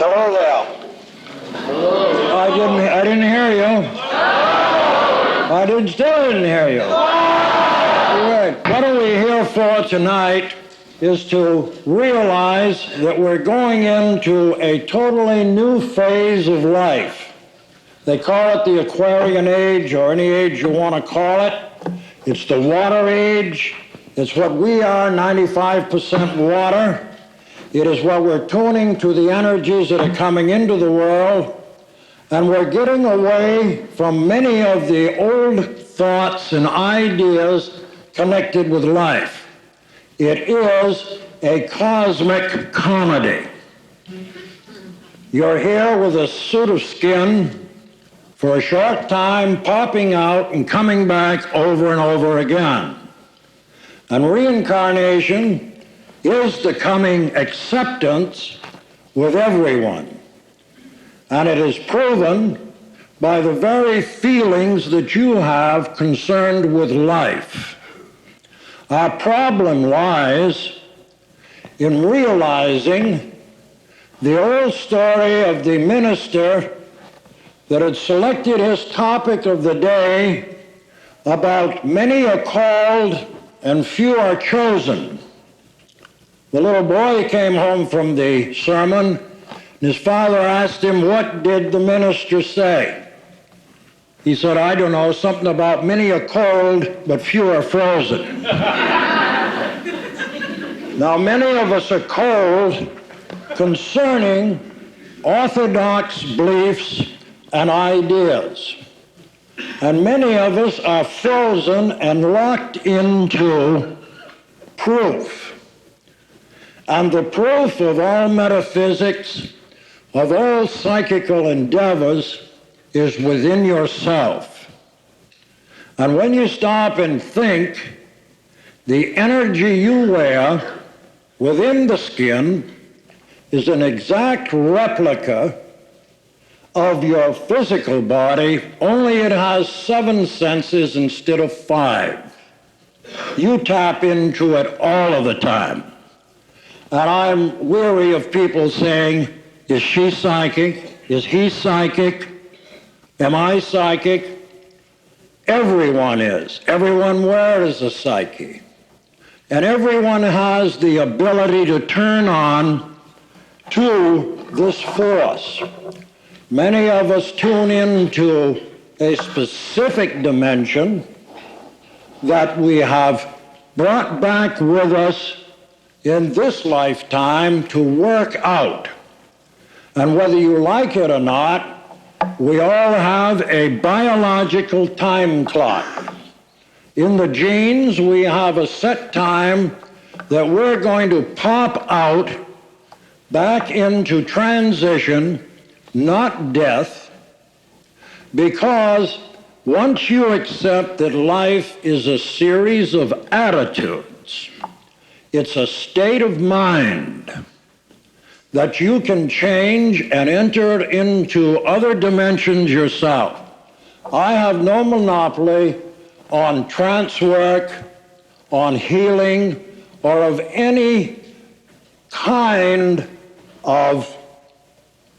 Hello there. Hello. I didn't hear you. Still didn't hear you. Right. What are we here for tonight is to realize that we're going into a totally new phase of life. They call it the Aquarian age, or any age you want to call it. It's the water age. It's what we are, 95% water. It is what we're tuning to the energies that are coming into the world. And we're getting away from many of the old thoughts and ideas connected with life. It is a cosmic comedy. You're here with a suit of skin for a short time, popping out and coming back over and over again. And reincarnation is the coming acceptance with everyone. And it is proven by the very feelings that you have concerned with life. Our problem lies in realizing the old story of the minister that had selected his topic of the day about many are called and few are chosen. The little boy came home from the sermon, and his father asked him, what did the minister say? He said, I don't know, something about many are cold, but few are frozen. Now, many of us are cold concerning Orthodox beliefs and ideas. And many of us are frozen and locked into proof. And the proof of all metaphysics, of all psychical endeavors, is within yourself. And when you stop and think, the energy you wear within the skin is an exact replica of your physical body, only it has 7 senses instead of 5. You tap into it all of the time. And I'm weary of people saying, is she psychic? Is he psychic? Am I psychic? Everyone is. Everyone wears a psyche. And everyone has the ability to turn on to this force. Many of us tune into a specific dimension that we have brought back with us in this lifetime to work out. And whether you like it or not, we all have a biological time clock. In the genes, we have a set time that we're going to pop out back into transition, not death, because once you accept that life is a series of attitudes, it's a state of mind that you can change and enter into other dimensions yourself. I have no monopoly on trance work, on healing, or of any kind of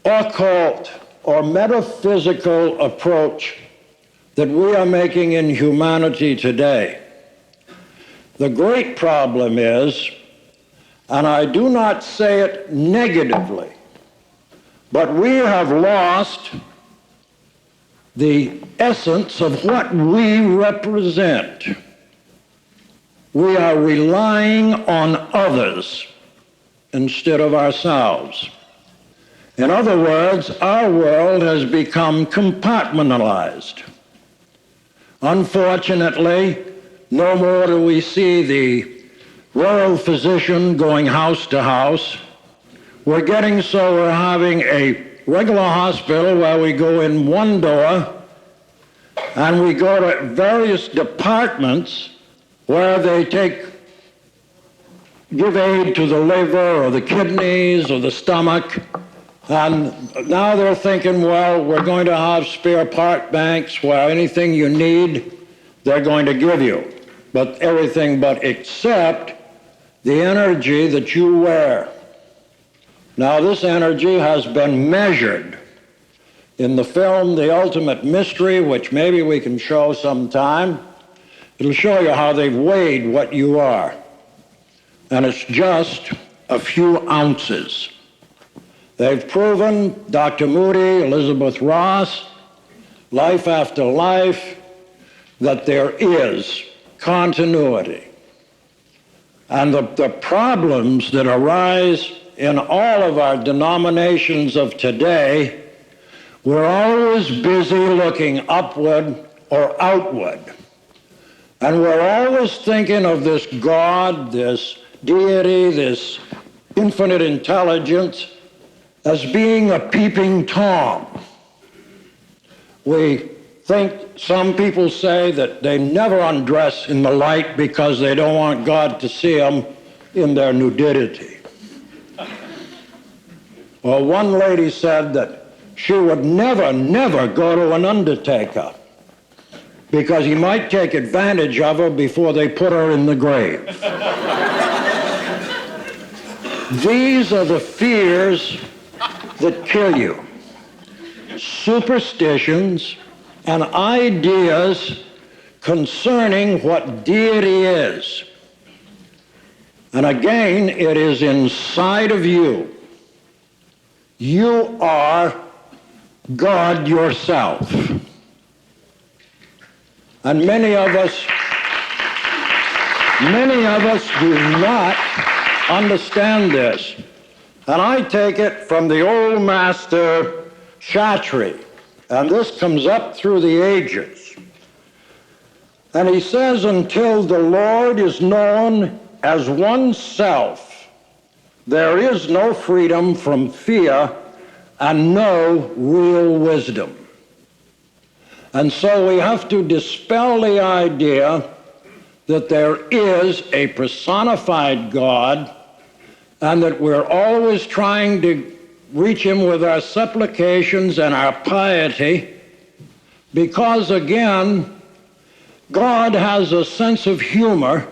occult or metaphysical approach that we are making in humanity today. The great problem is, and I do not say it negatively, but we have lost the essence of what we represent. We are relying on others instead of ourselves. In other words, our world has become compartmentalized. Unfortunately, no more do we see the rural physician going house to house. We're getting so we're having a regular hospital where we go in one door and we go to various departments where they give aid to the liver or the kidneys or the stomach. And now they're thinking, well, we're going to have spare part banks where anything you need, they're going to give you. But everything but except the energy that you wear. Now, this energy has been measured in the film The Ultimate Mystery, which maybe we can show sometime. It'll show you how they've weighed what you are. And it's just a few ounces. They've proven, Dr. Moody, Elizabeth Ross, Life After Life, that there is continuity. And the problems that arise in all of our denominations of today, we're always busy looking upward or outward. And we're always thinking of this God, this deity, this infinite intelligence as being a peeping Tom. We think, some people say that they never undress in the light because they don't want God to see them in their nudity. Well, one lady said that she would never go to an undertaker because he might take advantage of her before they put her in the grave. These are the fears that kill you. Superstitions and ideas concerning what deity is. And again, it is inside of you. You are God yourself. And many of us do not understand this. And I take it from the old master Chatri. And this comes up through the ages. And he says, until the Lord is known as oneself, there is no freedom from fear and no real wisdom. And so we have to dispel the idea that there is a personified God and that we're always trying to reach him with our supplications and our piety, because again, God has a sense of humor,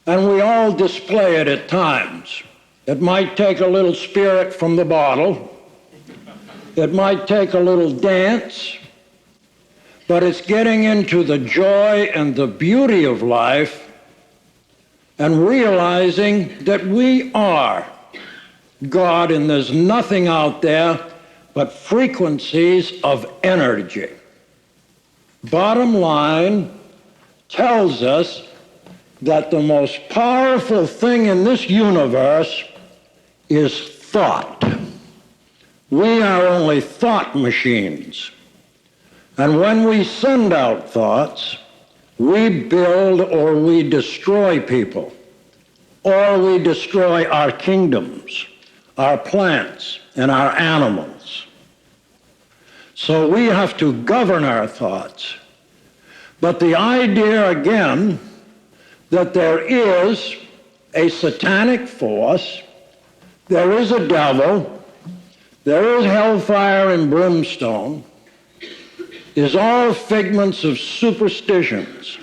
and we all display it at times. It might take a little spirit from the bottle. It might take a little dance. But it's getting into the joy and the beauty of life and realizing that we are God and there's nothing out there but frequencies of energy. Bottom line tells us that the most powerful thing in this universe is thought. We are only thought machines. And when we send out thoughts, we build or we destroy people, or we destroy our kingdoms, our plants, and our animals. So we have to govern our thoughts. But the idea, again, that there is a satanic force, there is a devil, there is hellfire and brimstone, is all figments of superstitions,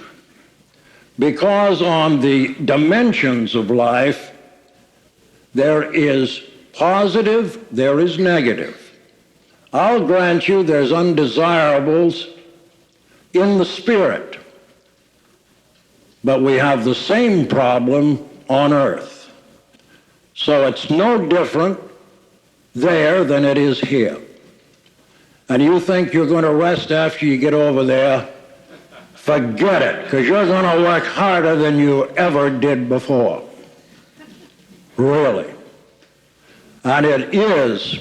because on the dimensions of life, there is positive, there is negative. I'll grant you there's undesirables in the spirit, but we have the same problem on earth. So it's no different there than it is here. And you think you're going to rest after you get over there, forget it, because you're going to work harder than you ever did before. Really. And it is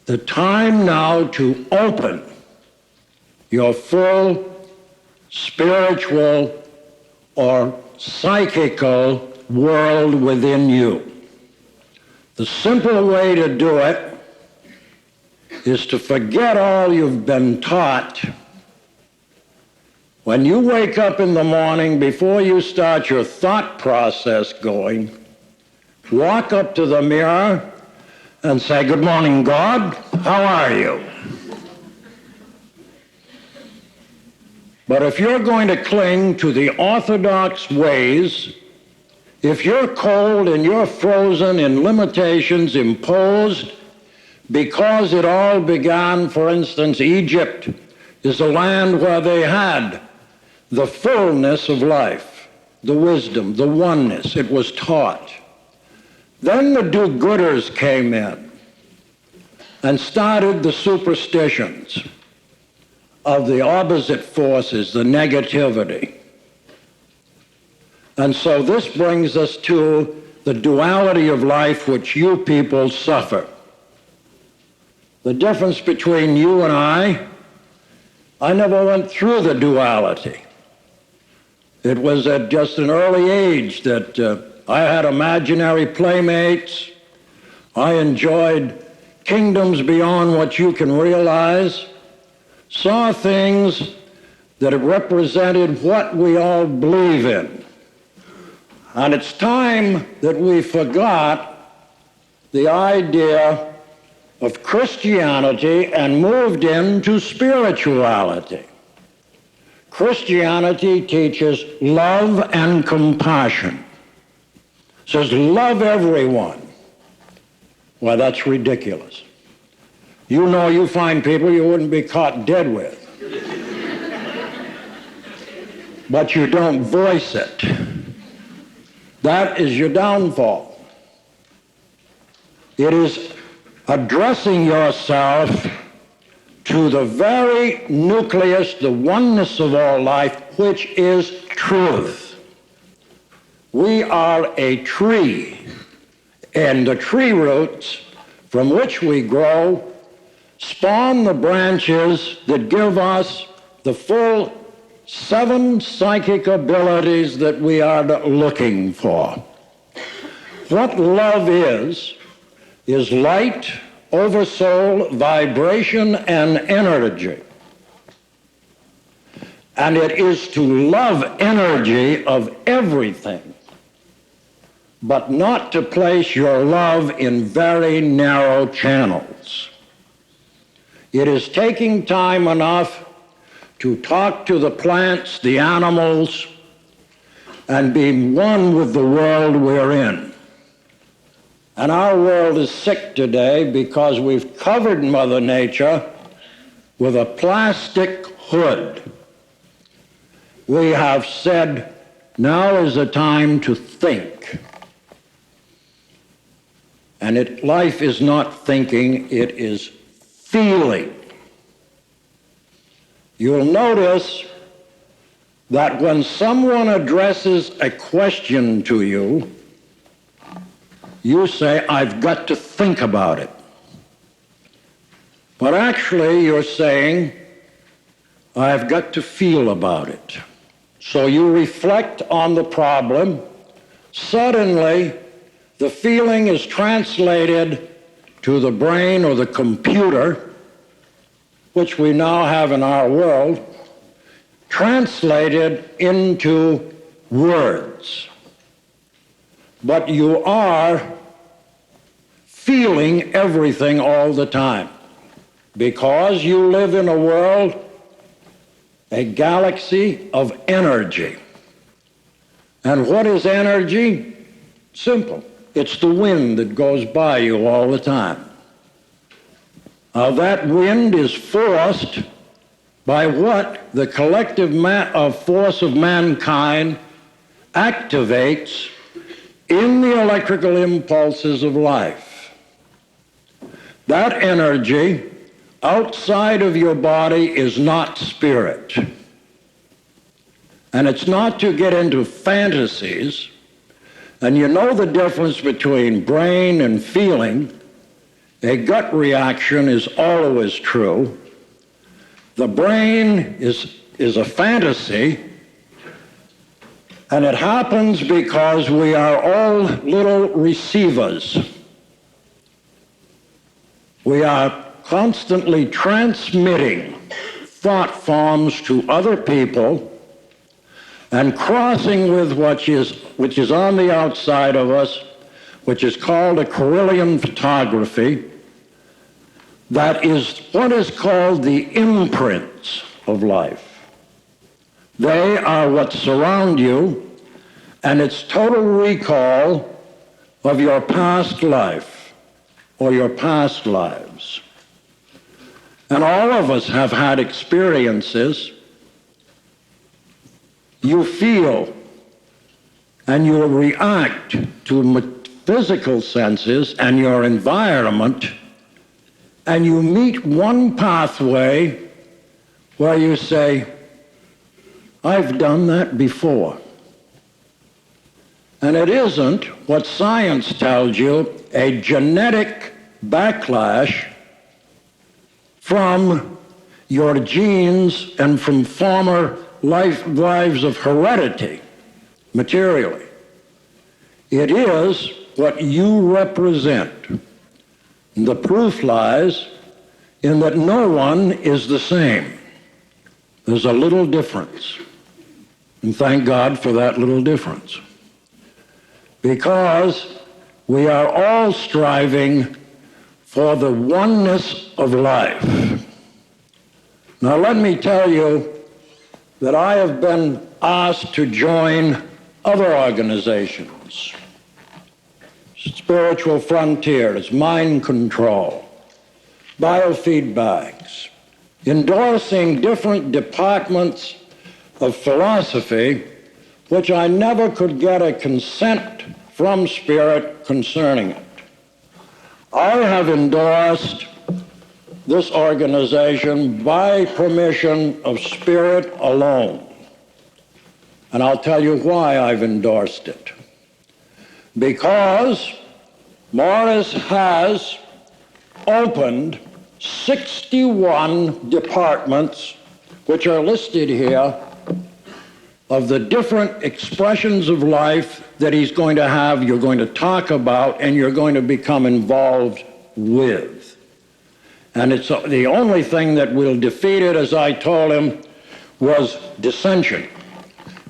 the time now to open your full spiritual or psychical world within you. The simple way to do it is to forget all you've been taught. When you wake up in the morning, before you start your thought process going, walk up to the mirror and say, "Good morning, God, how are you?" But if you're going to cling to the Orthodox ways If you're cold and you're frozen in limitations imposed because it all began, for instance, Egypt is a land where they had the fullness of life, the wisdom, the oneness. It was taught. Then the do-gooders came in and started the superstitions of the opposite forces, the negativity. And so this brings us to the duality of life which you people suffer. The difference between you and I never went through the duality. It was at just an early age that I had imaginary playmates. I enjoyed kingdoms beyond what you can realize, saw things that represented what we all believe in. And it's time that we forgot the idea of Christianity and moved into spirituality. Christianity teaches love and compassion. It says, love everyone. Well, that's ridiculous. You know, you find people you wouldn't be caught dead with. But you don't voice it. That is your downfall. It is addressing yourself to the very nucleus, the oneness of all life, which is truth. We are a tree, and the tree roots from which we grow spawn the branches that give us the full 7 psychic abilities that we are looking for. What love is light, oversoul, vibration, and energy. And it is to love energy of everything, but not to place your love in very narrow channels. It is taking time enough to talk to the plants, the animals, and be one with the world we're in. And our world is sick today because we've covered Mother Nature with a plastic hood. We have said, now is the time to think. And life is not thinking, it is feeling. You'll notice that when someone addresses a question to you, you say, I've got to think about it. But actually, you're saying, I've got to feel about it. So you reflect on the problem. Suddenly, the feeling is translated to the brain or the computer, which we now have in our world, translated into words. But you are feeling everything all the time because you live in a world, a galaxy of energy. And what is energy? Simple. It's the wind that goes by you all the time. Now that wind is forced by what the collective force of mankind activates in the electrical impulses of life. That energy outside of your body is not spirit. And it's not to get into fantasies. And you know the difference between brain and feeling. A gut reaction is always true. The brain is a fantasy. And it happens because we are all little receivers. We are constantly transmitting thought forms to other people and crossing with which is on the outside of us, which is called a Kirlian photography, that is what is called the imprints of life. They are what surround you, and it's total recall of your past life or your past lives. And all of us have had experiences. You feel and you react to physical senses and your environment, and you meet one pathway where you say, I've done that before. And it isn't what science tells you, a genetic backlash from your genes and from former lives of heredity, materially. It is what you represent. The proof lies in that no one is the same. There's a little difference. And thank God for that little difference. Because we are all striving for the oneness of life. Now let me tell you that I have been asked to join other organizations. Spiritual frontiers, mind control, biofeedbacks, endorsing different departments of philosophy, which I never could get a consent from Spirit concerning it. I have endorsed this organization by permission of Spirit alone. And I'll tell you why I've endorsed it. Because Morris has opened 61 departments, which are listed here, of the different expressions of life that he's going to have, you're going to talk about, and you're going to become involved with. And it's the only thing that will defeat it, as I told him, was dissension.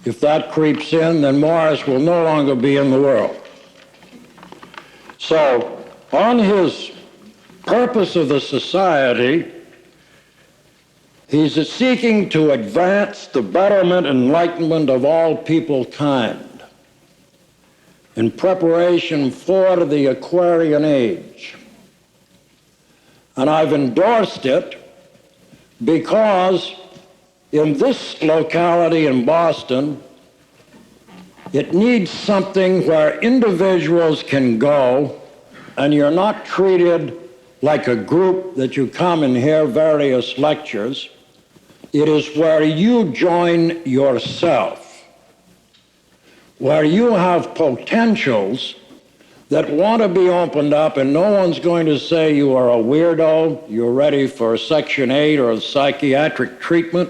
If that creeps in, then Morris will no longer be in the world. So, on his purpose of the society, he's seeking to advance the betterment and enlightenment of all people kind in preparation for the Aquarian age. And I've endorsed it because in this locality in Boston, it needs something where individuals can go and you're not treated like a group that you come and hear various lectures. It is where you join yourself, where you have potentials that want to be opened up, and no one's going to say you are a weirdo, you're ready for Section 8 or a psychiatric treatment.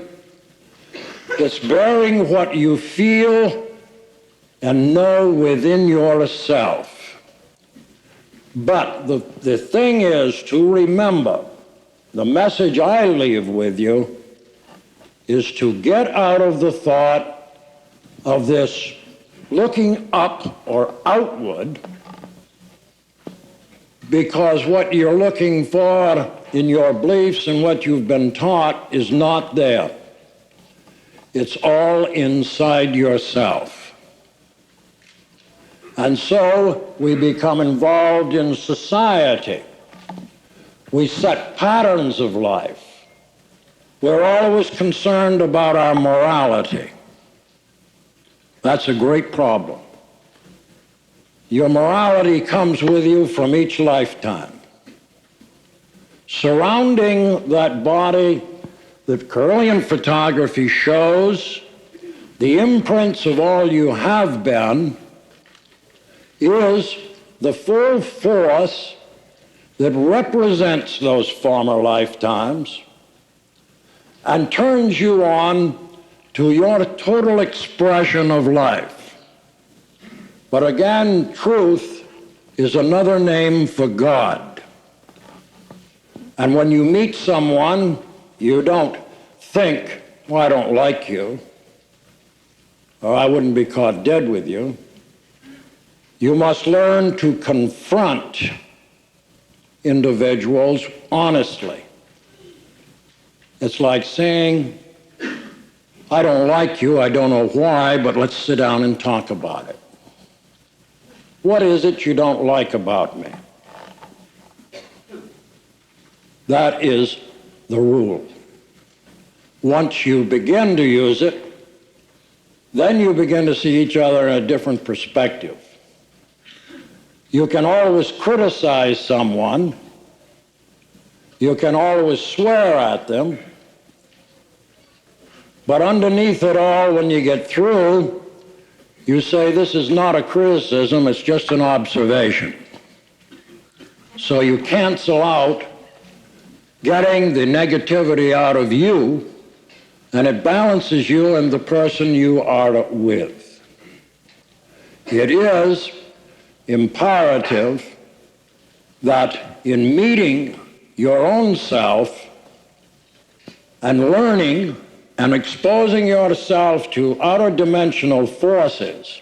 It's bearing what you feel and know within yourself. But the thing is to remember, the message I leave with you is to get out of the thought of this looking up or outward, because what you're looking for in your beliefs and what you've been taught is not there. It's all inside yourself. And so we become involved in society. We set patterns of life. We're always concerned about our morality. That's a great problem. Your morality comes with you from each lifetime. Surrounding that body that Kirlian photography shows, the imprints of all you have been, is the full force that represents those former lifetimes and turns you on to your total expression of life. But again, truth is another name for God. And when you meet someone, you don't think, well, I don't like you, or I wouldn't be caught dead with you. You must learn to confront individuals honestly. It's like saying, I don't like you, I don't know why, but let's sit down and talk about it. What is it you don't like about me? That is the rule. Once you begin to use it, then you begin to see each other in a different perspective. You can always criticize someone. You can always swear at them. But underneath it all, when you get through, you say, this is not a criticism, it's just an observation. So you cancel out getting the negativity out of you, and it balances you and the person you are with. It is imperative that in meeting your own self and learning and exposing yourself to outer dimensional forces,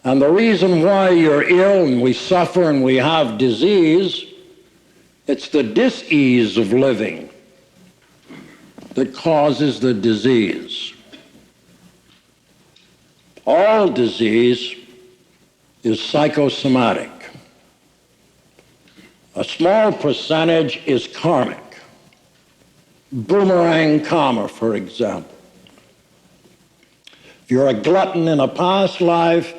and the reason why you're ill and we suffer and we have disease, it's the dis-ease of living that causes the disease. All disease is psychosomatic. A small percentage is karmic. Boomerang karma, for example. If you're a glutton in a past life,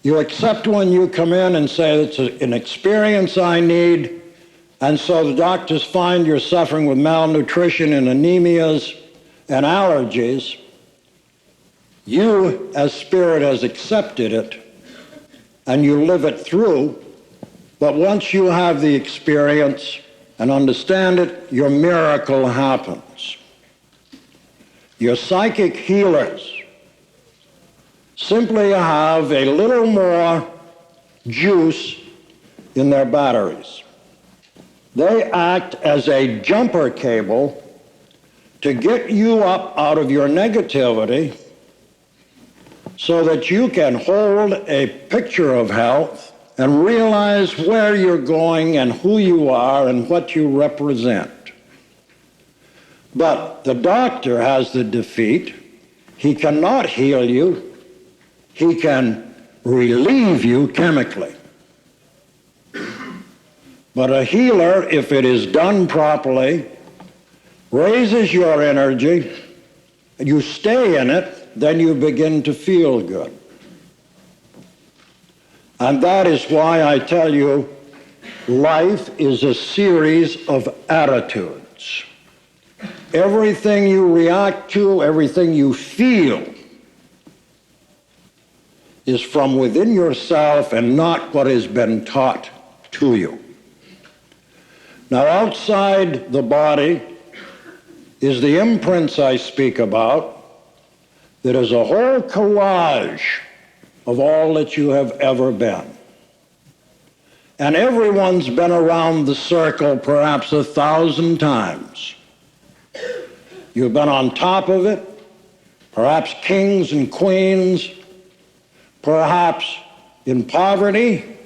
you accept when you come in and say, it's an experience I need, and so the doctors find you're suffering with malnutrition and anemias and allergies. You, as spirit, has accepted it, and you live it through, but once you have the experience and understand it, your miracle happens. Your psychic healers simply have a little more juice in their batteries. They act as a jumper cable to get you up out of your negativity so that you can hold a picture of health and realize where you're going and who you are and what you represent. But the doctor has the defeat. He cannot heal you. He can relieve you chemically. But a healer, if it is done properly, raises your energy, you stay in it, then you begin to feel good. And that is why I tell you, life is a series of attitudes. Everything you react to, everything you feel, is from within yourself and not what has been taught to you. Now, outside the body is the imprints I speak about, that is a whole collage of all that you have ever been. And everyone's been around the circle perhaps 1,000 times. You've been on top of it, perhaps kings and queens, perhaps in poverty,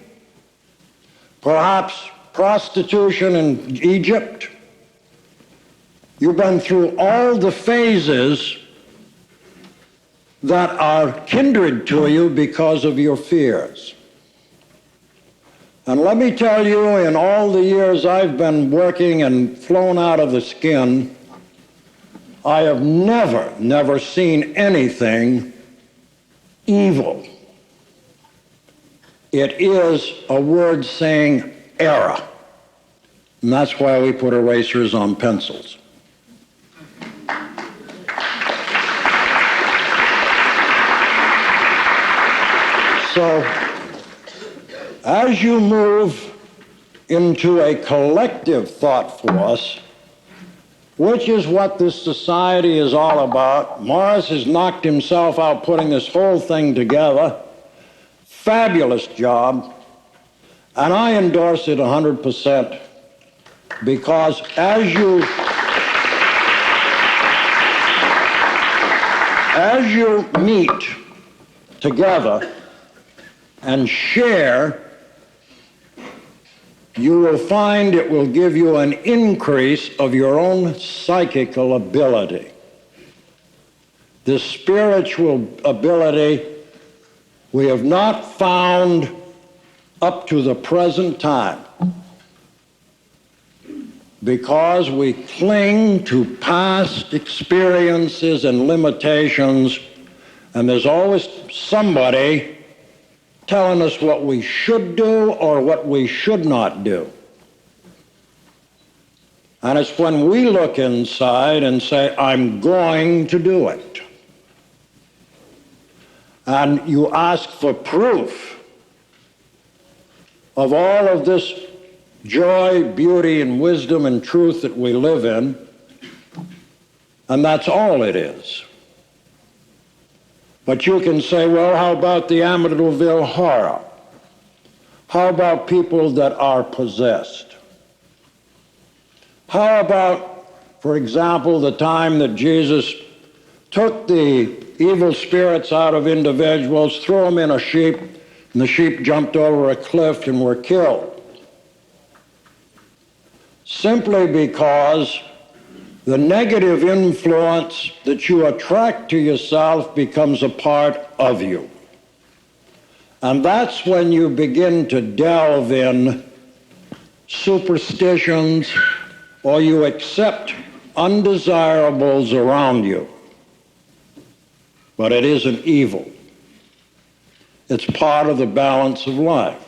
perhaps prostitution in Egypt. You've been through all the phases that are kindred to you because of your fears. And let me tell you, in all the years I've been working and flown out of the skin, I have never seen anything evil. It is a word saying error. And that's why we put erasers on pencils. So, as you move into a collective thought force, which is what this society is all about, Morris has knocked himself out putting this whole thing together. Fabulous job. And I endorse it 100% because as you meet together and share, you will find it will give you an increase of your own psychical ability. this spiritual ability we have not found up to the present time, because we cling to past experiences and limitations, and there's always somebody telling us what we should do or what we should not do. And it's when we look inside and say, I'm going to do it. And you ask for proof of all of this joy, beauty, and wisdom and truth that we live in, and that's all it is. But you can say, well, how about the Amityville horror? How about people that are possessed? How about, for example, the time that Jesus took the evil spirits out of individuals, threw them in a sheep, and the sheep jumped over a cliff and were killed? Simply because the negative influence that you attract to yourself becomes a part of you. And that's when you begin to delve in superstitions, or you accept undesirables around you. But it isn't evil. It's part of the balance of life.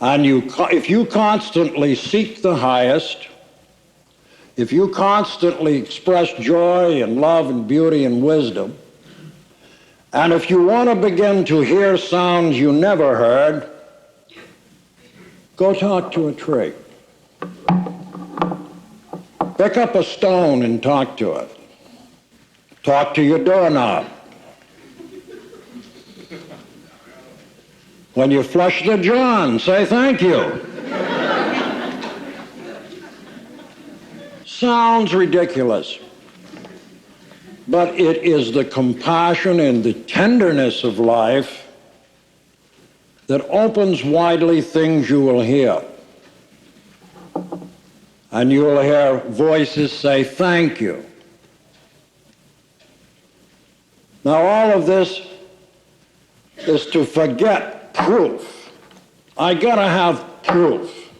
And if you constantly seek the highest, if you constantly express joy and love and beauty and wisdom, and if you want to begin to hear sounds you never heard, go talk to a tree. Pick up a stone and talk to it. Talk to your doorknob. When you flush the John, say thank you. Sounds ridiculous, but it is the compassion and the tenderness of life that opens widely things you will hear. And you will hear voices say thank you. Now all of this is to forget proof. I gotta have proof,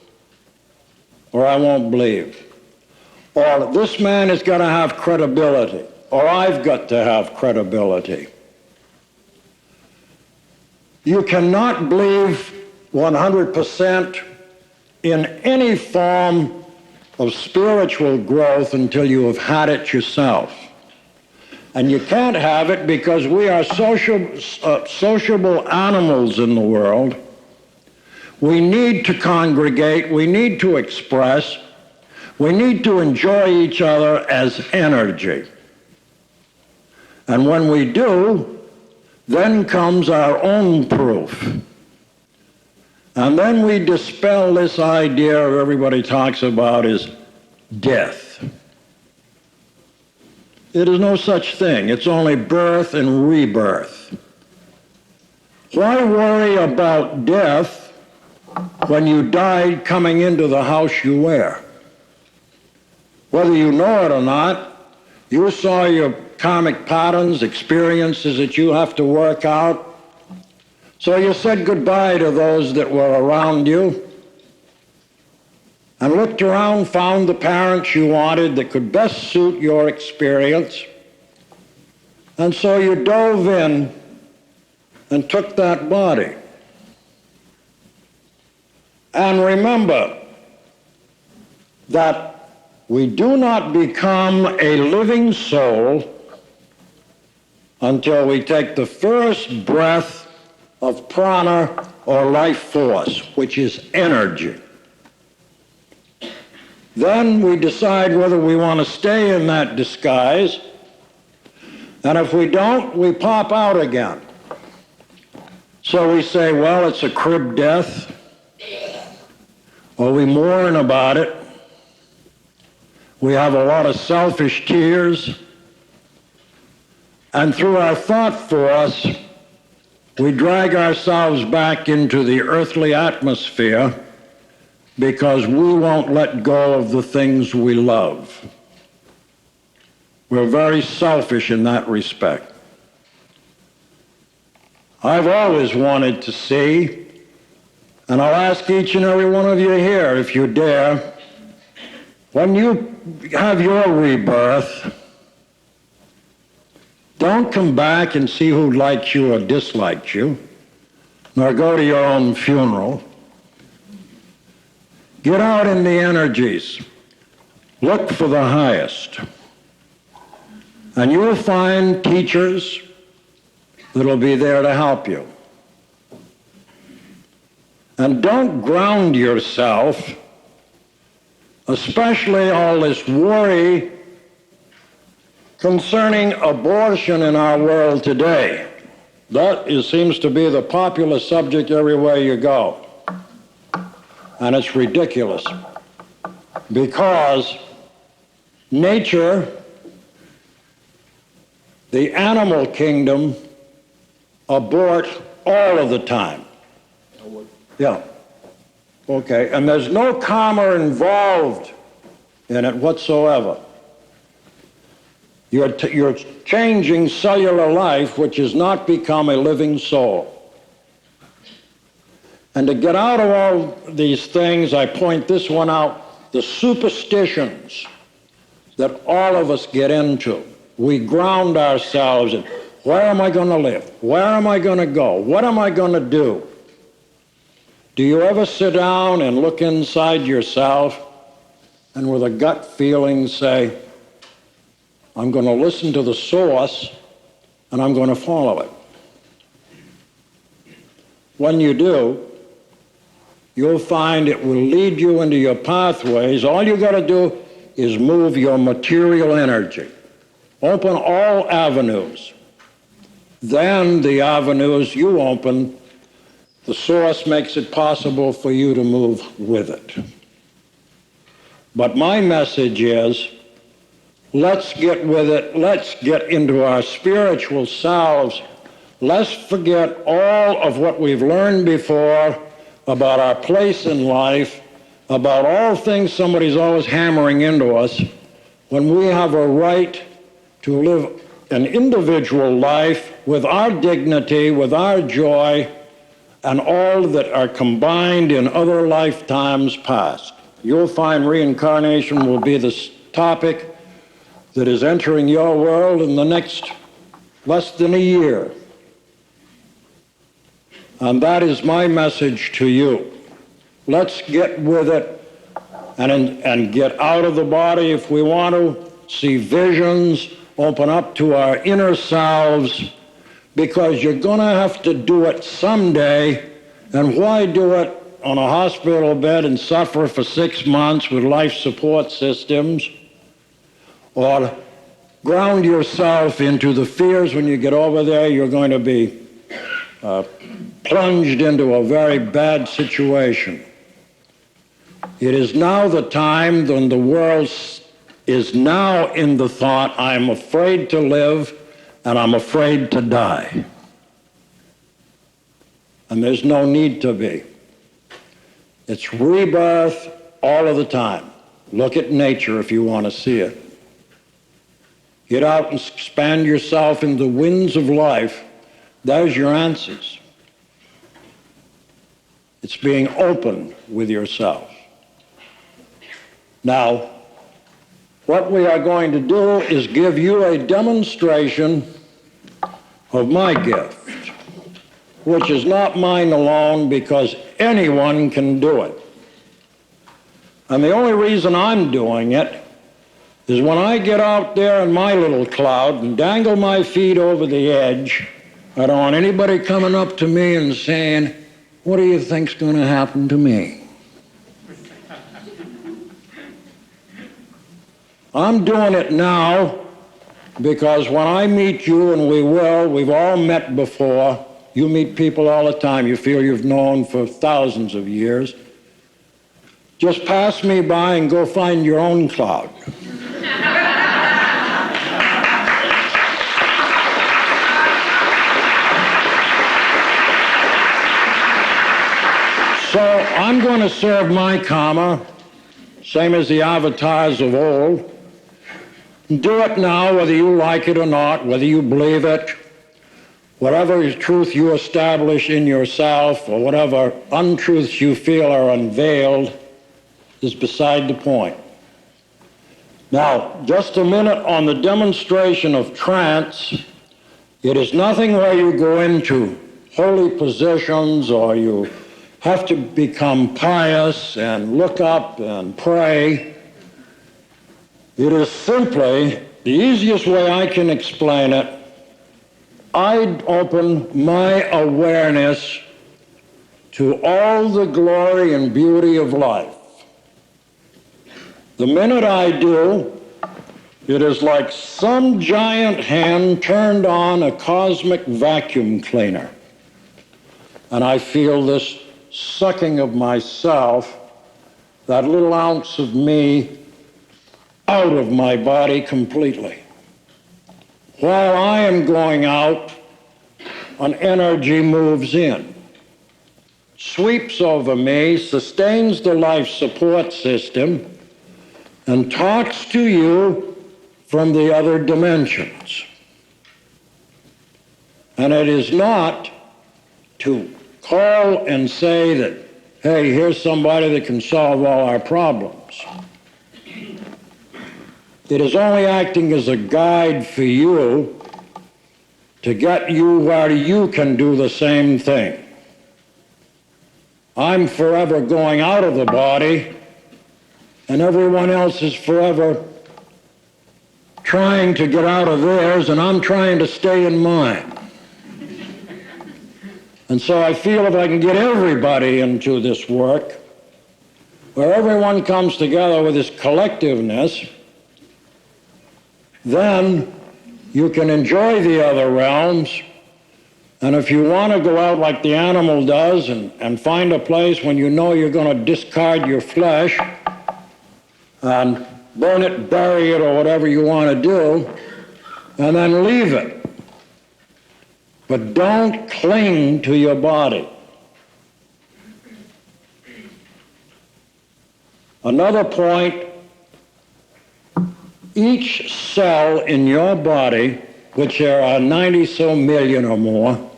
or I won't believe. Or this man has got to have credibility, or I've got to have credibility. You cannot believe 100% in any form of spiritual growth until you have had it yourself. And you can't have it because we are sociable animals in the world. We need to congregate, we need to express, we need to enjoy each other as energy. And when we do, then comes our own proof. And then we dispel this idea everybody talks about is death. It is no such thing. It's only birth and rebirth. Why worry about death when you died coming into the house you wear? Whether you know it or not, you saw your karmic patterns, experiences that you have to work out. So you said goodbye to those that were around you and looked around, found the parents you wanted that could best suit your experience. And so you dove in and took that body. And remember that we do not become a living soul until we take the first breath of prana or life force, which is energy. Then we decide whether we want to stay in that disguise, and if we don't, we pop out again. So we say, well, it's a crib death, or we mourn about it. We have a lot of selfish tears, and through our thought force, we drag ourselves back into the earthly atmosphere because we won't let go of the things we love. We're very selfish in that respect. I've always wanted to see, and I'll ask each and every one of you here, if you dare, when you have your rebirth, don't come back and see who liked you or disliked you, nor go to your own funeral. Get out in the energies. Look for the highest. And you'll find teachers that'll be there to help you. And don't ground yourself, especially all this worry concerning abortion in our world today. That seems to be the popular subject everywhere you go. And it's ridiculous, because nature, the animal kingdom, abort all of the time. Yeah. Okay. And there's no karma involved in it whatsoever. You're changing cellular life, which has not become a living soul. And to get out of all these things, I point this one out, the superstitions that all of us get into. We ground ourselves in, where am I going to live? Where am I going to go? What am I going to do? Do you ever sit down and look inside yourself and with a gut feeling say, I'm going to listen to the source and I'm going to follow it? When you do, you'll find it will lead you into your pathways. All you got to do is move your material energy. Open all avenues. Then the avenues you open, the source makes it possible for you to move with it. But my message is, let's get with it. Let's get into our spiritual selves. Let's forget all of what we've learned before about our place in life, about all things somebody's always hammering into us, when we have a right to live an individual life with our dignity, with our joy, and all that are combined in other lifetimes past. You'll find reincarnation will be the topic that is entering your world in the next less than a year. And that is my message to you. Let's get with it and get out of the body if we want to, see visions, open up to our inner selves, because you're going to have to do it someday. And why do it on a hospital bed and suffer for 6 months with life support systems, or ground yourself into the fears when you get over there you're going to be plunged into a very bad situation. It is now the time when the world is now in the thought, I'm afraid to live and I'm afraid to die. And there's no need to be. It's rebirth all of the time. Look at nature if you want to see it. Get out and expand yourself in the winds of life. There's your answers. It's being open with yourself. Now, what we are going to do is give you a demonstration of my gift, which is not mine alone, because anyone can do it. And the only reason I'm doing it is when I get out there in my little cloud and dangle my feet over the edge, I don't want anybody coming up to me and saying, what do you think's going to happen to me? I'm doing it now because when I meet you, and we've all met before, you meet people all the time you feel you've known for thousands of years. Just pass me by and go find your own cloud. So I'm going to serve my karma, same as the avatars of old. Do it now, whether you like it or not, whether you believe it. Whatever truth you establish in yourself or whatever untruths you feel are unveiled is beside the point. Now, just a minute on the demonstration of trance. It is nothing where you go into holy positions or you have to become pious and look up and pray. It is simply, the easiest way I can explain it, I'd open my awareness to all the glory and beauty of life. The minute I do, it is like some giant hand turned on a cosmic vacuum cleaner. And I feel this sucking of myself, that little ounce of me, out of my body completely. While I am going out, an energy moves in, sweeps over me, sustains the life support system, and talks to you from the other dimensions. And it is not to call and say that, hey, here's somebody that can solve all our problems. It is only acting as a guide for you to get you where you can do the same thing. I'm forever going out of the body, and everyone else is forever trying to get out of theirs, and I'm trying to stay in mine. And so I feel if I can get everybody into this work, where everyone comes together with this collectiveness, then you can enjoy the other realms. And if you want to go out like the animal does and find a place when you know you're going to discard your flesh and burn it, bury it, or whatever you want to do, and then leave it. But don't cling to your body. Another point, each cell in your body, which there are 90 so million or more,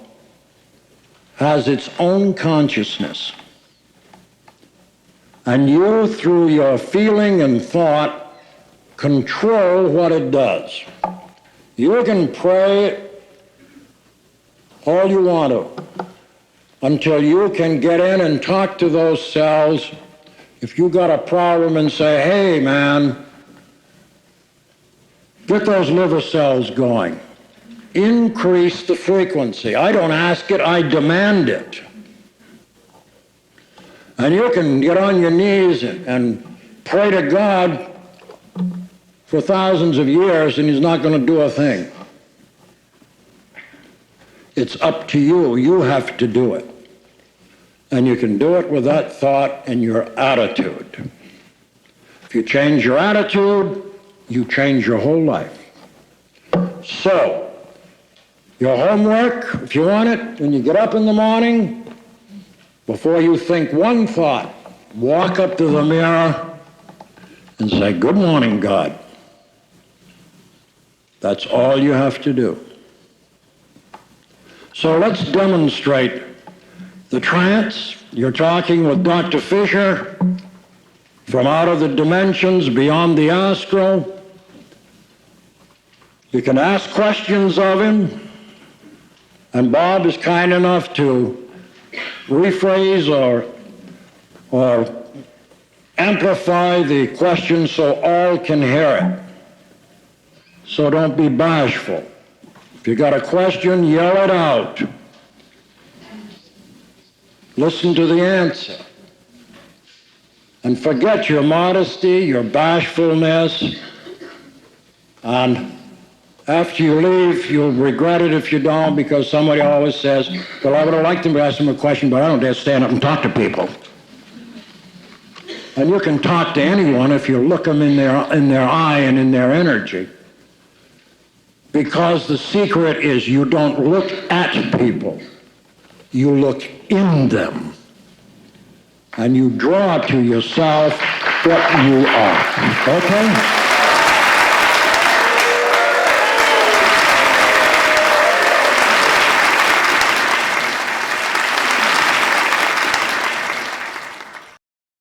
has its own consciousness. And you, through your feeling and thought, control what it does. You can pray all you want to until you can get in and talk to those cells. If you got a problem and say, hey man, get those liver cells going. Increase the frequency. I don't ask it, I demand it. And you can get on your knees and pray to God for thousands of years and he's not going to do a thing. It's up to you. You have to do it. And you can do it with that thought and your attitude. If you change your attitude, you change your whole life. So, your homework, if you want it, when you get up in the morning, before you think one thought, walk up to the mirror and say, good morning, God. That's all you have to do. So let's demonstrate the trance. You're talking with Dr. Fischer from out of the dimensions beyond the astral. You can ask questions of him, and Bob is kind enough to rephrase or amplify the question so all can hear it. So don't be bashful. If you got a question, yell it out. Listen to the answer. And forget your modesty, your bashfulness, and after you leave, you'll regret it if you don't, because somebody always says, well, I would have liked to ask them a question, but I don't dare stand up and talk to people. And you can talk to anyone if you look them in their eye and in their energy. Because the secret is you don't look at people, you look in them. And you draw to yourself what you are. Okay?